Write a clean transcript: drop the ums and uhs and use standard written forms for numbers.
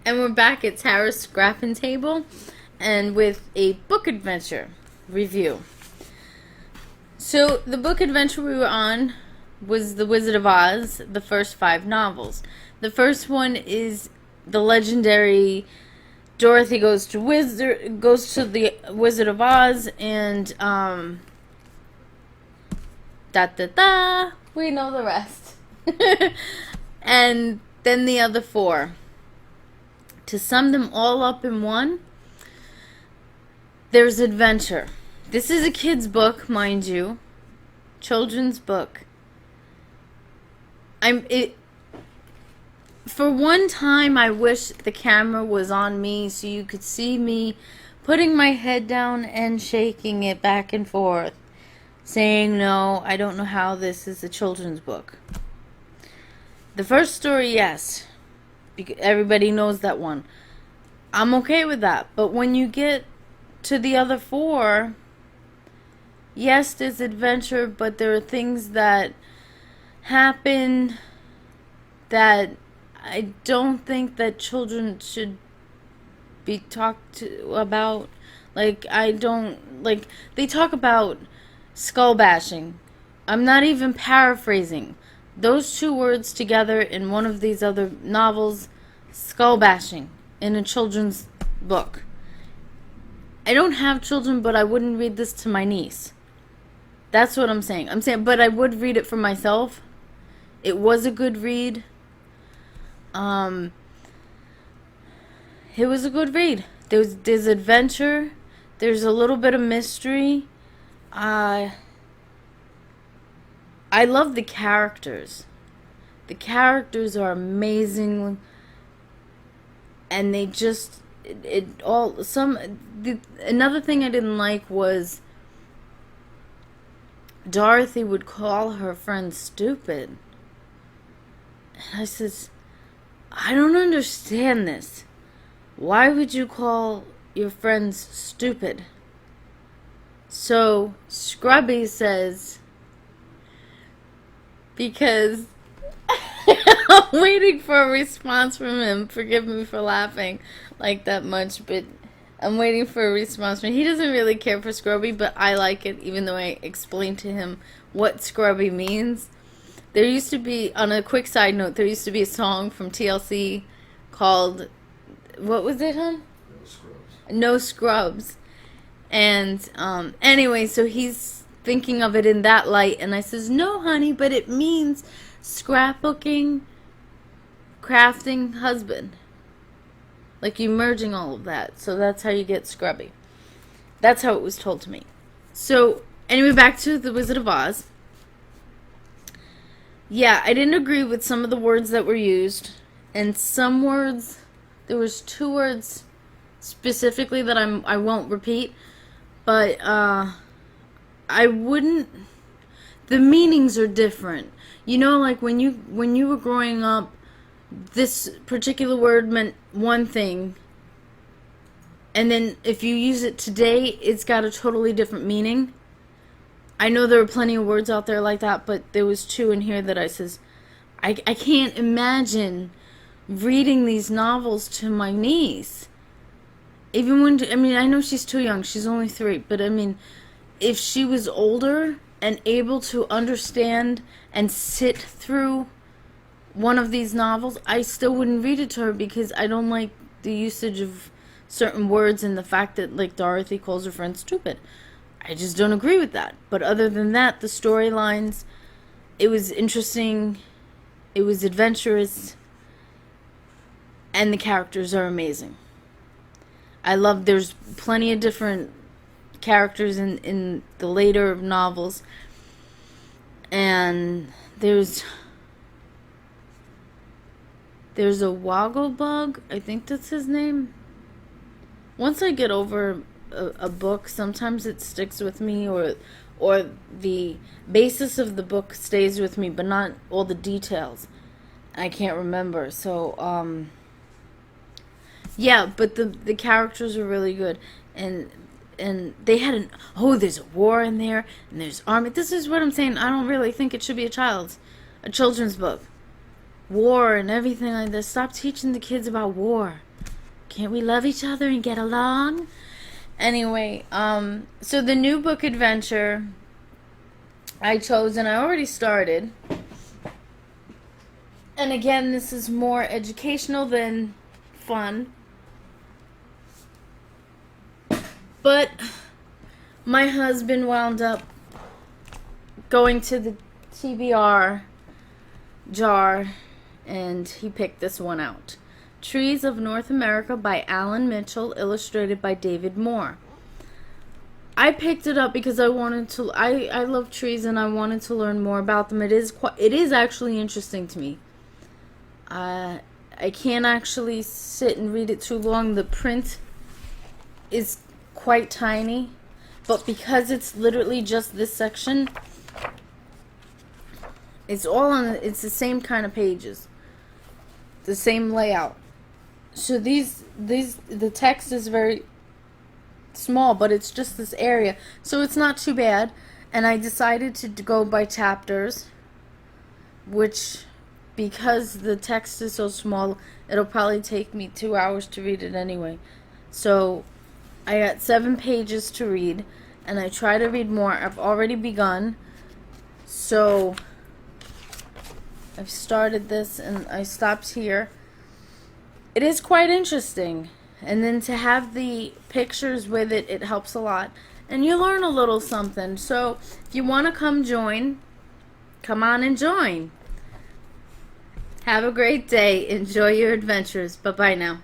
And we're back at Tara's Scrapping Table and with a book adventure review. So, the book adventure we were on was The Wizard of Oz, the first 5 novels. The first one is the legendary Dorothy goes to the Wizard of Oz, and da da da, we know the rest. And then the other 4. To sum them all up in one, there's adventure. This is a kid's book, mind you. Children's book. For one time, I wish the camera was on me so you could see me putting my head down and shaking it back and forth, saying, no, I don't know how this is a children's book. The first story, yes. Everybody knows that one. I'm okay with that. But when you get to the other 4, yes, there's adventure, but there are things that happen that I don't think that children should be talked to about. Like, they talk about skull bashing. I'm not even paraphrasing. Those 2 words together in one of these other novels, skull bashing, in a children's book. I don't have children, but I wouldn't read this to my niece. That's what I'm saying. But I would read it for myself. It was a good read. It was a good read. There's adventure. There's a little bit of mystery. I love the characters. The characters are amazing, and they just another thing I didn't like was Dorothy would call her friend stupid. And I says, I don't understand this. Why would you call your friends stupid? So Scrubby says, because I'm waiting for a response from him. Forgive me for laughing like that much, but I'm waiting for a response from him. He doesn't really care for Scrubby, but I like it, even though I explained to him what Scrubby means. There used to be, on a quick side note, there used to be a song from TLC called, what was it, hon? No Scrubs. No Scrubs. And anyway, so he's thinking of it in that light, and I says, no, honey, but it means scrapbooking, crafting, husband. Like, you merging all of that. So that's how you get Scrubby. That's how it was told to me. So, anyway, back to The Wizard of Oz. Yeah, I didn't agree with some of the words that were used. And some words, there was 2 words specifically that I won't repeat. But, I wouldn't, the meanings are different. You know, like when you were growing up, this particular word meant one thing, and then if you use it today, it's got a totally different meaning. I know there are plenty of words out there like that, but there was 2 in here that I says, I can't imagine reading these novels to my niece. Even when, I know she's too young, she's only 3, but if she was older and able to understand and sit through one of these novels, I still wouldn't read it to her because I don't like the usage of certain words and the fact that, like, Dorothy calls her friend stupid. I just don't agree with that. But other than that, the storylines, it was interesting, it was adventurous, and the characters are amazing. There's plenty of different characters in the later novels, and there's a Woggle Bug, I think that's his name. Once I get over a book, sometimes it sticks with me, or the basis of the book stays with me, but not all the details. I can't remember. So yeah, but the characters are really good, and they had there's a war in there, and there's army. This is what I'm saying. I don't really think it should be a children's book. War and everything like this. Stop teaching the kids about war. Can't we love each other and get along? Anyway, so the new book adventure I chose, and I already started. And again, this is more educational than fun. But my husband wound up going to the TBR jar, and he picked this one out. Trees of North America by Alan Mitchell, illustrated by David Moore. I picked it up because I wanted to. I love trees and I wanted to learn more about them. It is actually interesting to me. I can't actually sit and read it too long. The print is quite tiny, but because it's literally just this section, it's the same kind of pages, the same layout. So the text is very small, but it's just this area, so it's not too bad. And I decided to go by chapters, which, because the text is so small, it'll probably take me 2 hours to read it anyway. So I got 7 pages to read, and I try to read more. I've already begun, so I've started this and I stopped here. It is quite interesting. And then to have the pictures with it, it helps a lot. And you learn a little something. So if you want to come on and join. Have a great day. Enjoy your adventures. Bye-bye now.